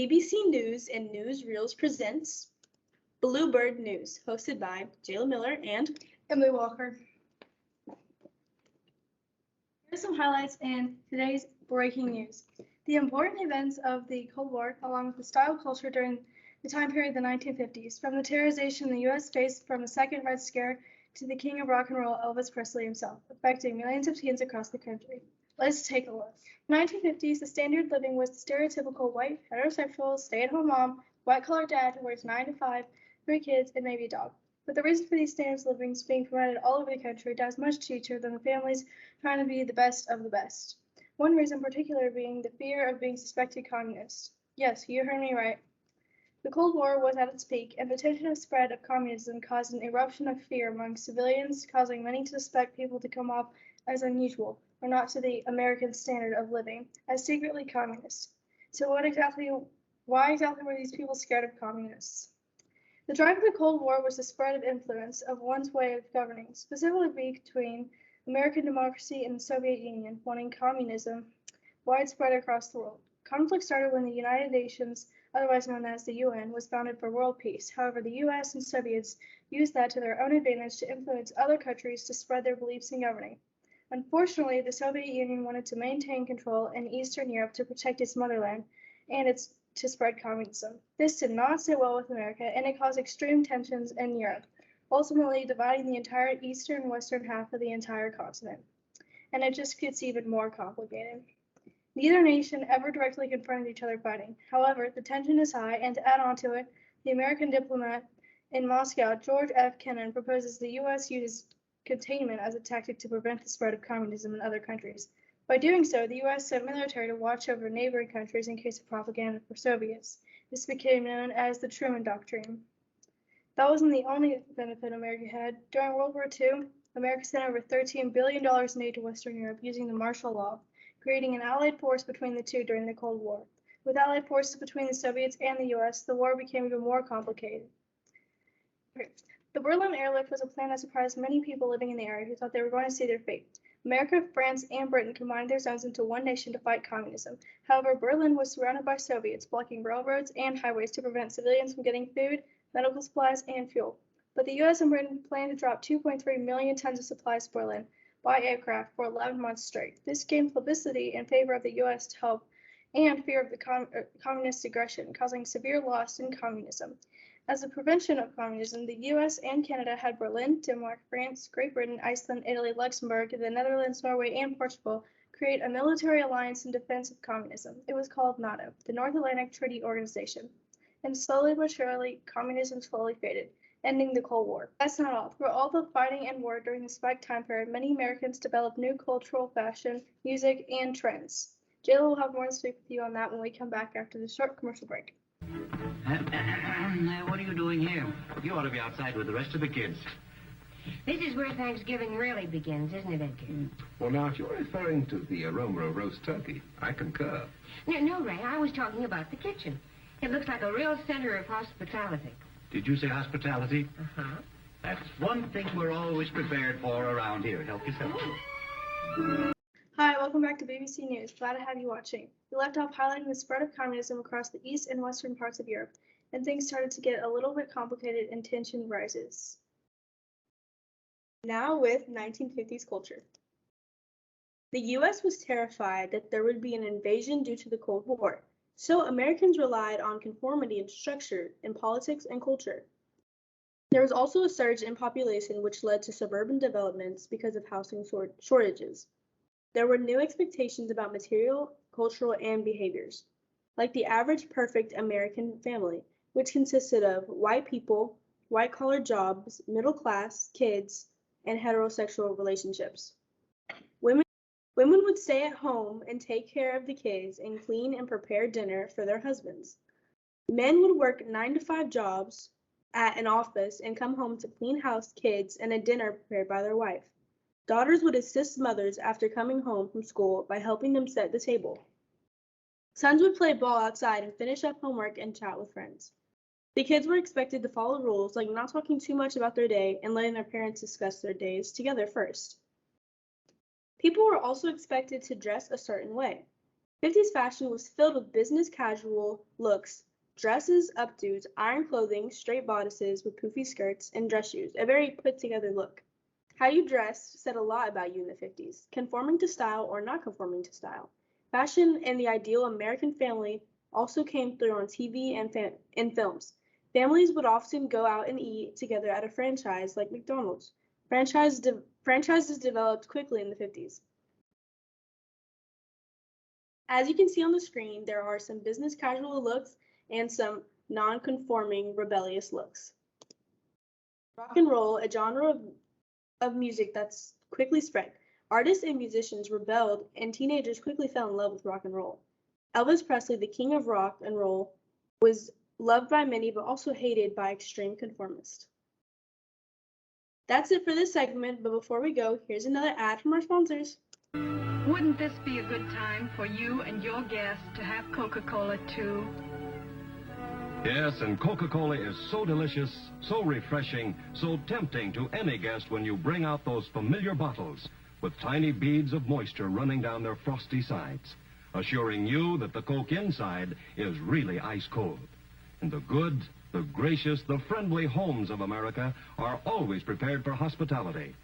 BBC News and Newsreels presents Bluebird News, hosted by Jayla Miller and Emily Walker. Here's some highlights in today's breaking news. The important events of the Cold War, along with the style culture during the time period of the 1950s, from the terrorization the U.S. faced from the Second Red Scare to the king of rock and roll, Elvis Presley himself, affecting millions of teens across the country. Let's take a look. In the 1950s, the standard of living was the stereotypical white, heterosexual, stay-at-home mom, white-collar dad who works 9 to 5, 3 kids, and maybe a dog. But the reason for these standards of living being provided all over the country dies much cheaper than the families trying to be the best of the best. One reason in particular being the fear of being suspected communist. Yes, you heard me right. The Cold War was at its peak, and the tension of spread of communism caused an eruption of fear among civilians, causing many to suspect people to come off as unusual, or not to the American standard of living, as secretly communist. So why exactly were these people scared of communists? The drive of the Cold War was the spread of influence of one's way of governing, specifically between American democracy and the Soviet Union, wanting communism widespread across the world. Conflict started when the United Nations, otherwise known as the UN, was founded for world peace. However, the US and Soviets used that to their own advantage to influence other countries to spread their beliefs in governing. Unfortunately, the Soviet Union wanted to maintain control in Eastern Europe to protect its motherland and to spread communism. This did not sit well with America, and it caused extreme tensions in Europe, ultimately dividing the entire eastern and western half of the entire continent. And it just gets even more complicated. Neither nation ever directly confronted each other fighting. However, the tension is high, and to add on to it, the American diplomat in Moscow, George F. Kennan, proposes the U.S. use containment as a tactic to prevent the spread of communism in other countries. By doing so, the U.S. sent military to watch over neighboring countries in case of propaganda for Soviets. This became known as the Truman Doctrine. That wasn't the only benefit America had. During World War II, America sent over $13 billion in aid to Western Europe using the Marshall Law, creating an allied force between the two during the Cold War. With allied forces between the Soviets and the U.S., the war became even more complicated. The Berlin airlift was a plan that surprised many people living in the area who thought they were going to see their fate. America, France, and Britain combined their zones into one nation to fight communism. However, Berlin was surrounded by Soviets, blocking railroads and highways to prevent civilians from getting food, medical supplies, and fuel. But the U.S. and Britain planned to drop 2.3 million tons of supplies to Berlin by aircraft for 11 months straight. This gained publicity in favor of the U.S. to help and fear of the communist aggression, causing severe loss in communism. As a prevention of communism, the U.S. and Canada had Berlin, Denmark, France, Great Britain, Iceland, Italy, Luxembourg, the Netherlands, Norway, and Portugal create a military alliance in defense of communism. It was called NATO, the North Atlantic Treaty Organization. And slowly but surely, communism slowly faded, ending the Cold War. That's not all. Through all the fighting and war during the spike time period, many Americans developed new cultural fashion, music, and trends. Jayla will have more to speak with you on that when we come back after the short commercial break. What are you doing here? You ought to be outside with the rest of the kids. This is where Thanksgiving really begins, isn't it, Edgar? Well, now, if you're referring to the aroma of roast turkey, I concur. No, Ray, I was talking about the kitchen. It looks like a real center of hospitality. Did you say hospitality? Uh-huh. That's one thing we're always prepared for around here. Help yourself. Hi, welcome back to BBC News. Glad to have you watching. We left off highlighting the spread of communism across the east and western parts of Europe, and things started to get a little bit complicated and tension rises. Now with 1950s culture. The U.S. was terrified that there would be an invasion due to the Cold War, so Americans relied on conformity and structure in politics and culture. There was also a surge in population which led to suburban developments because of housing shortages. There were new expectations about material, cultural, and behaviors, like the average perfect American family, which consisted of white people, white-collar jobs, middle class, kids, and heterosexual relationships. Women would stay at home and take care of the kids and clean and prepare dinner for their husbands. Men would work 9 to 5 jobs at an office and come home to clean house, kids, and a dinner prepared by their wife. Daughters would assist mothers after coming home from school by helping them set the table. Sons would play ball outside and finish up homework and chat with friends. The kids were expected to follow rules like not talking too much about their day and letting their parents discuss their days together first. People were also expected to dress a certain way. 50s fashion was filled with business casual looks, dresses, updos, iron clothing, straight bodices with poofy skirts, and dress shoes, a very put-together look. How you dressed said a lot about you in the 50s, conforming to style or not conforming to style. Fashion and the ideal American family also came through on TV and in films. Families would often go out and eat together at a franchise like McDonald's. Franchises developed quickly in the 50s. As you can see on the screen, there are some business casual looks and some non-conforming rebellious looks. Rock and roll, a genre of music that's quickly spread. Artists and musicians rebelled, and teenagers quickly fell in love with rock and roll. Elvis Presley, the king of rock and roll, was loved by many but also hated by extreme conformists. That's it for this segment, but before we go, here's another ad from our sponsors. Wouldn't this be a good time for you and your guests to have Coca-Cola too? Yes, and Coca-Cola is so delicious, so refreshing, so tempting to any guest when you bring out those familiar bottles with tiny beads of moisture running down their frosty sides, assuring you that the Coke inside is really ice cold. And the good, the gracious, the friendly homes of America are always prepared for hospitality,